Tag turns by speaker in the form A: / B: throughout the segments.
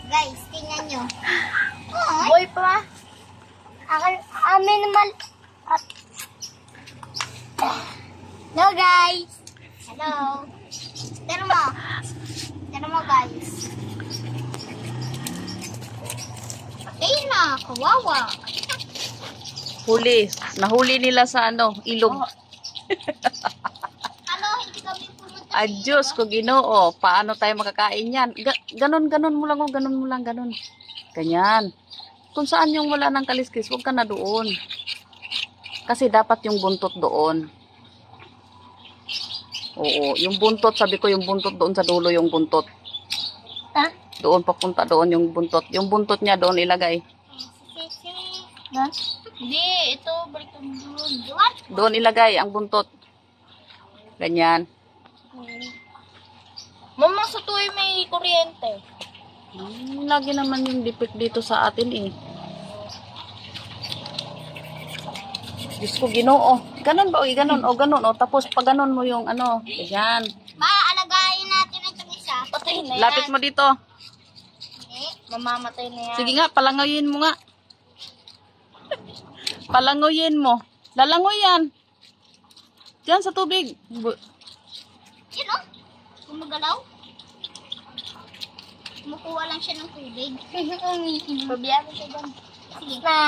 A: Guys, tingnan nyo.
B: Boy pa.
A: Amin naman. Hello, guys. Hello. Tira mo, guys. Patay na, kawawa.
B: Huli. Nahuli nila sa ilog.
A: Hindi kami pumunta.
B: Diyos ko Ginoo. Paano tayo makakain yan? Ganon mo lang. Ganon. Ganyan. Kung saan yung wala ng kaliskis, huwag ka na doon. Kasi dapat yung buntot doon. Oo, yung buntot, sabi ko yung buntot doon sa dulo yung buntot.
A: Ha?
B: Doon, papunta doon yung buntot. Yung buntot niya doon ilagay.
A: Ha? Hindi, ito, balik ko doon.
B: Doon ilagay ang buntot. Ganyan.
A: Mama, sa tuwi may kuryente.
B: Lagi naman yung dipik dito sa atin eh. Diyos ko Ginoo. Ganon ba? Ganon. Tapos pag ganon mo yung ganyan.
A: Alagayin natin itong isa. Patay na yan.
B: Lapit mo dito.
A: Mamamatay na yan.
B: Sige nga, palangoyin mo nga. Palangoyin mo. Lalangoy yan. Diyan sa tubig.
A: Yan o. Gumagalaw. Kumukuha lang siya ng tubig. Pabiyan mo siya dyan. Sige.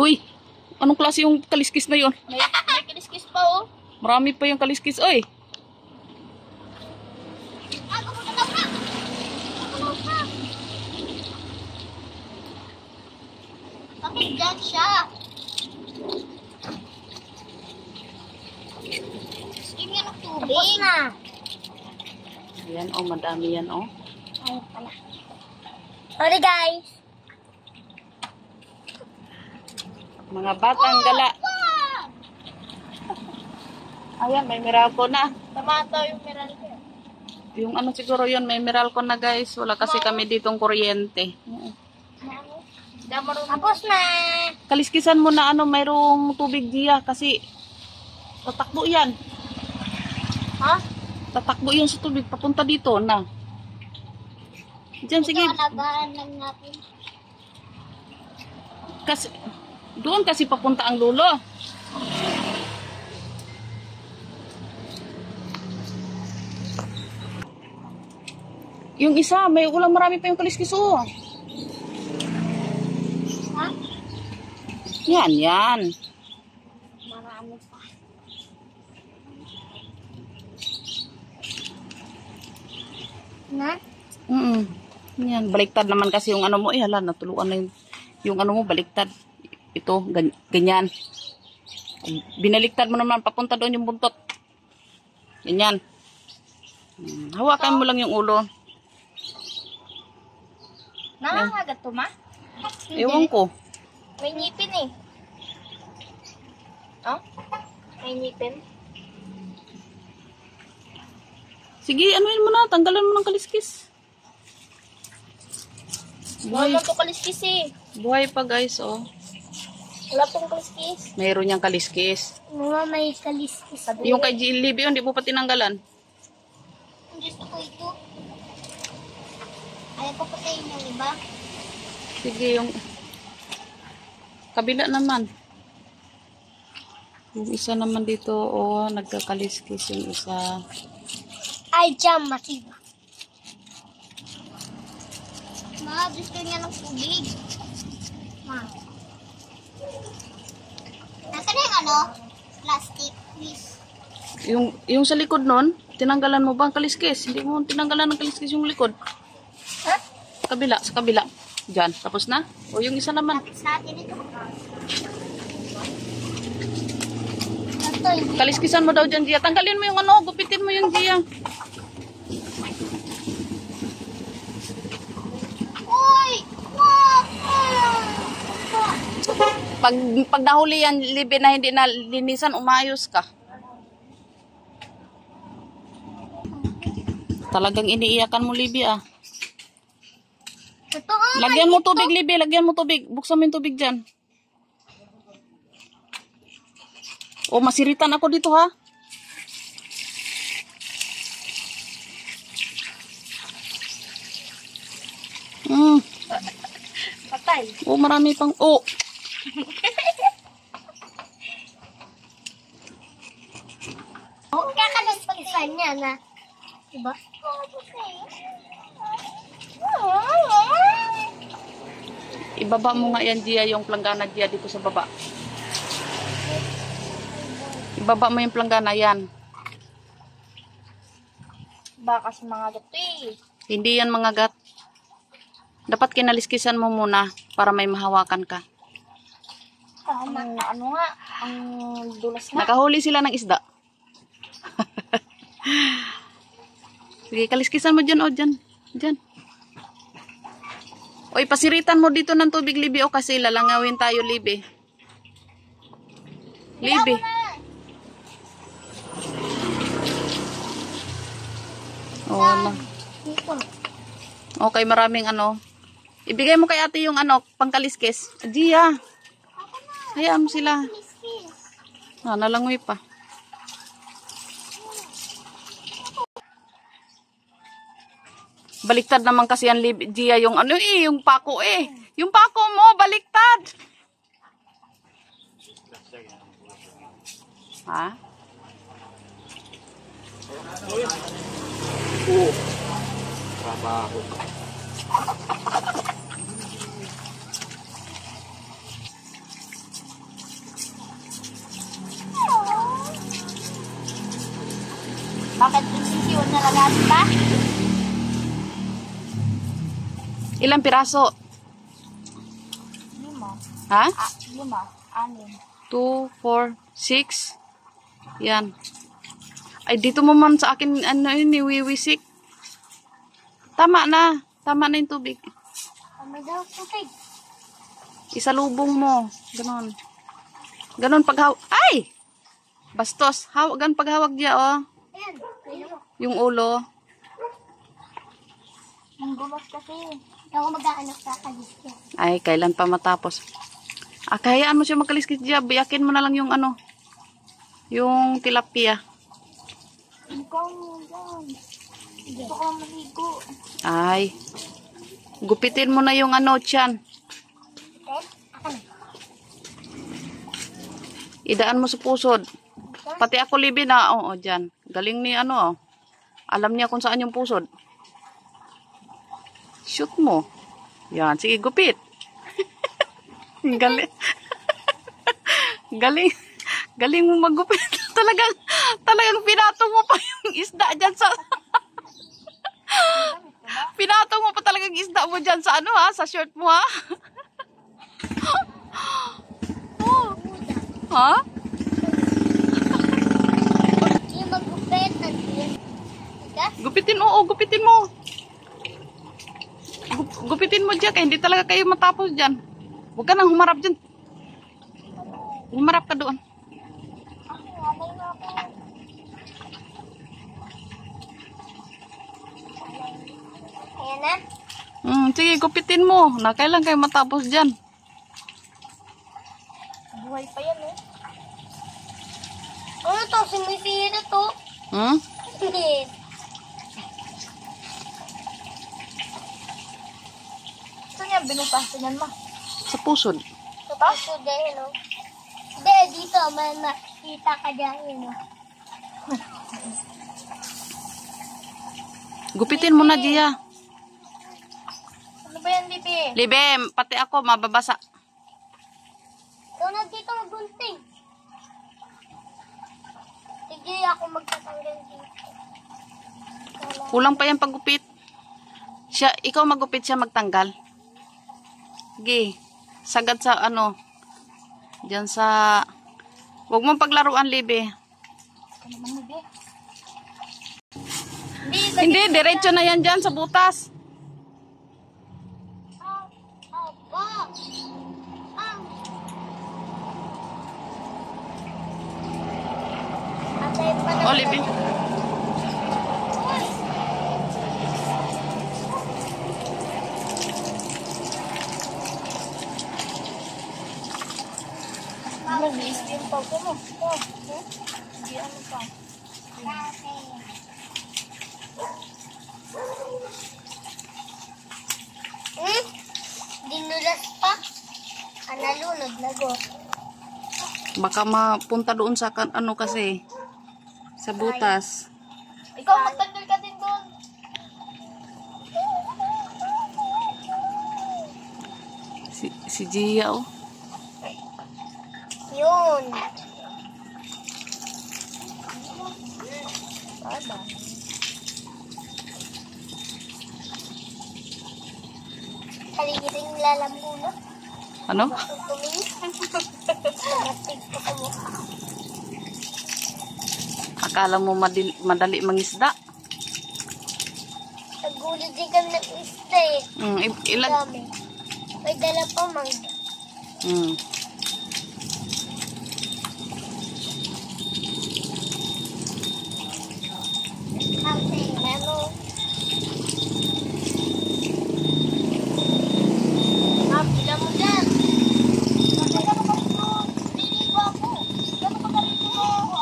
B: Uy, anong klase yung kaliskis na yun?
A: May kaliskis pa o.
B: Marami pa yung kaliskis. Oy.
A: Gumagalaw na. Bakit dyan siya? Skim yan ng tubig. Tapos na.
B: Ayan, madami yan,
A: Ayun pala. Sorry, guys.
B: Mga batang gala. Ayan, may Meralco na.
A: Tamato yung Meralco.
B: Yung siguro yun, may Meralco na guys. Wala kasi kami ditong kuryente.
A: Tapos na.
B: Kaliskisan mo na mayroong tubig diya kasi tatakbo yan.
A: Ha?
B: Tatakbo yun sa tubig, papunta dito na. Diyan, sige.
A: Alagaan lang natin.
B: Kasi, doon kasi papunta ang lulo. Yung isa, marami pa yung kaliskis
A: Ha?
B: Yan.
A: Marami pa. Na?
B: Yan, baliktad naman kasi yung mo. Hala, natuluan na yung mo, baliktad. Ito, ganyan. Binaliktad mo naman, papunta doon yung buntot. Ganyan. Hawakan mo lang yung ulo.
A: Nangangagat to, ma?
B: Ewan ko.
A: May ngipin eh. Oh? May ngipin?
B: Sige, anuin mo na, tanggalan mo ng kaliskis.
A: Wala to kaliskis eh.
B: Buhay pa guys,
A: Wala tong kaliskis.
B: Mayroon niyang kaliskis.
A: Mama, may kaliskis.
B: Yung kay Jillibe yun, di mo pa tinanggalan.
A: Gusto ko ito. Ayaw ko patayin yung iba.
B: Sige, yung kabila naman. Yung isa naman dito, nagkakaliskis yung isa.
A: Ay, jam, matiba. Ma, gusto niya ng tubig. Ma. Nasaan yung plastic, please.
B: Yung sa likod nun, tinanggalan mo ba ang kaliskis? Hindi mo tinanggalan ng kaliskis yung likod.
A: Ha?
B: Sa kabila. Diyan, tapos na? O yung isa naman.
A: Sa atin ito.
B: Kaliskisan mo daw dyan, Gia. Tanggalin mo yung gupitin mo yung Gia.
A: Uy! Wag!
B: Pag nahuli yan, Libe, na hindi na linisan, umayos ka. Talagang iniiyakan mo, Libe,
A: Totoo.
B: Lagyan mo tubig, Libe. Lagyan mo tubig. Buksan mo yung tubig dyan. Masiritan ako dito, ha? Mm.
A: Patay.
B: Oh, marami pang... Oh!
A: Kakaliskisan niya na. Diba?
B: Ibaba mo nga yan, Gia, yung planggana, Gia, dito sa baba. Ibaba mo yung planggana, yan.
A: Baka sa mga gato eh.
B: Hindi yan mga gat. Dapat kinaliskisan mo muna para may mahawakan ka.
A: Ano nga? Ang dulas nga.
B: Nakahuli sila ng isda. Sige, kaliskisan mo dyan, o, dyan. Dyan. Oy, pasiritan mo dito ng tubig, Libby, o, kasi lalangawin tayo, Libby. Libby. Oh, wala. Okay, maraming ano. Ibigay mo kay ate yung ano, pangkaliskis. Gia. Hayaan mo sila. Nalangoy pa. Baliktad naman kasi yan, Gia, yung ano eh, yung pako eh. Yung pako mo, baliktad. Ha?
C: Trabaho.
A: Bakit sisiyon na lang ba?
B: Ilang piraso?
A: 5.
B: Ha?
A: 5. 6.
B: 2, 4, 6. Yan. Ay, dito mo man sa akin, ano yun, niwiwisik. Tama na. Tama na yung tubig.
A: May daw putig.
B: Isalubong mo. Ganon. Ganon paghawak. Ay! Bastos. Gan paghawak diya, oh.
A: Ayan.
B: Yung ulo.
A: Ang gumas kasi. Hindi ako mag-aanap sa kaliskis.
B: Ay, kailan pa matapos? Kahayaan mo siya magkaliskis diya. Biyakin mo na lang yung ano. Yung tilapia.
A: Ikaw mo dyan. Gusto ko maligo.
B: Ay. Gupitin mo na yung ano, tiyan. Idaan mo sa pusod. Pati ako, Libby, na, oo, dyan. Galing ni ano, oh. Alam niya kung saan yung pusod. Shoot mo. Yan, sige, gupit. Galing. Galing. Galing mo maggupit. Talagang pinatong mo pa yung isda dyan sa... Pinatong mo pa talagang isda mo dyan sa ano, ha? Sa shirt mo, ha? Oh. Ha?
A: Yung mag-gupit.
B: Gupitin mo, oh, gupitin mo. Gupitin mo dyan, kaya hindi talaga kayo matapos dyan. Huwag ka nang humarap dyan. Humarap ka doon.
A: Ayan na.
B: Sige, gupitin mo. Na kailan kayo matapos dyan?
A: Buhay pa yan eh. Ano to? Sinisira to.
B: Hmm?
A: Ito niya, binutasan niyan ma.
B: Sa pusod.
A: Sa paso dahil no? Hindi, dito. May makita ka dahil no?
B: Gupitin mo na, Gia.
A: Ano ba yan, Bibi?
B: Libe, pati ako, mababasa.
A: Ikaw na dito magbunting. Sige, ako magtatanggal dito.
B: Kulang pa yan paggupit. Ikaw magupit, siya magtanggal. Sige. Sagad sa ano. Diyan sa... Huwag mong paglaruan, Libe.
A: Ano naman, Bibi?
B: Hindi, diretso na yan dyan sa butas. Oh, Libe.
A: Mag-iis yung pagko mo. Hindi ano pa. Madulas pa. Nalunod na go.
B: Baka mapunta doon sa ano kasi sa butas.
A: Ikaw, magtanggal ka din doon.
B: Si Gia oh.
A: Yun. Baba. Kaligiting lalambuno.
B: Ano?
A: Tumingin. Matig ko sa mukha.
B: Akala mo madali mangisda?
A: Nagulid din kami ng isda eh.
B: Ilan?
A: Dami. May dala pa mangga. Ate, ano? Bila mo dyan. Gano'n ka rito? Liligo ako. Gano'n ka rito ako?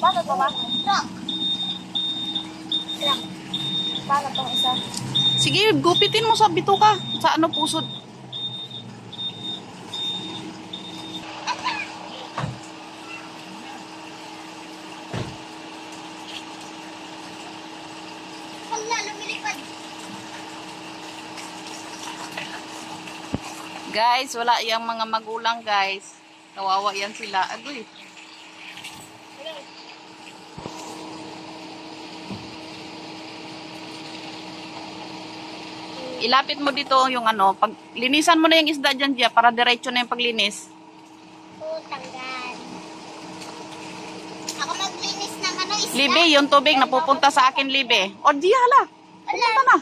A: Bakit ba ba? Truck. Truck. Paano tong isa?
B: Sige, gupitin mo sa bituka. Sa ano pusod.
A: Wala, lumilipad.
B: Guys, wala yung mga magulang guys. Kawawa yan sila. Agoy. Ilapit mo dito yung ano, pag linisan mo na yung isda dyan dyan para diretso na yung paglinis.
A: Tanggal. Ako maglinis ng ano, isda.
B: Libe, yung tubig napupunta sa akin, Libe. O, di hala. Pupunta na.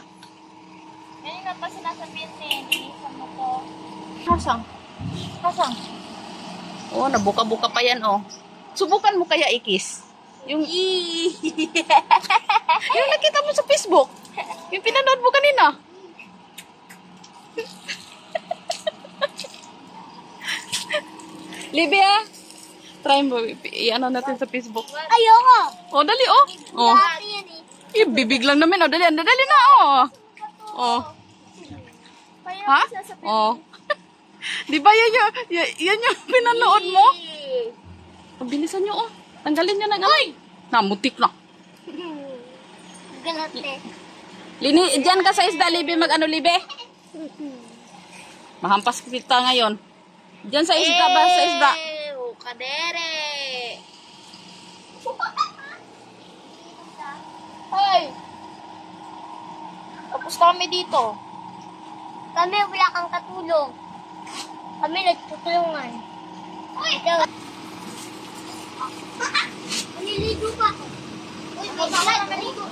A: Ganyan na pa sinasabihin eh. Linisan mo ko.
B: Hasang. Hasang. Oh, nabuka-buka pa yan, oh. Subukan mo kaya ikis. Yung yung nakita mo sa Facebook. Yung pinanood mo kanina. Libe, ah. Try mo. I-ano natin sa Facebook.
A: Ayoko.
B: Oh, dali, oh. Oh.
A: Dati yan eh.
B: Ibibig lang namin, oh. Dali na, oh. Oh. Ha? Oh. Di ba yan yung pinanood mo? Pabilisan nyo, oh. Tanggalin nyo ng amoy. Namutik na.
A: Galate.
B: Diyan ka sa isda, Libe. Mag-ano, Libe? Mahampas kita ngayon. Diyan sa isda ba? Sa isda.
A: Kadere. Hoy. Tapos kami dito. Kami wala kang katulong. Kami nagtutulungan. Hoy. Naliligo pa. Uy, may dala. Naliligo.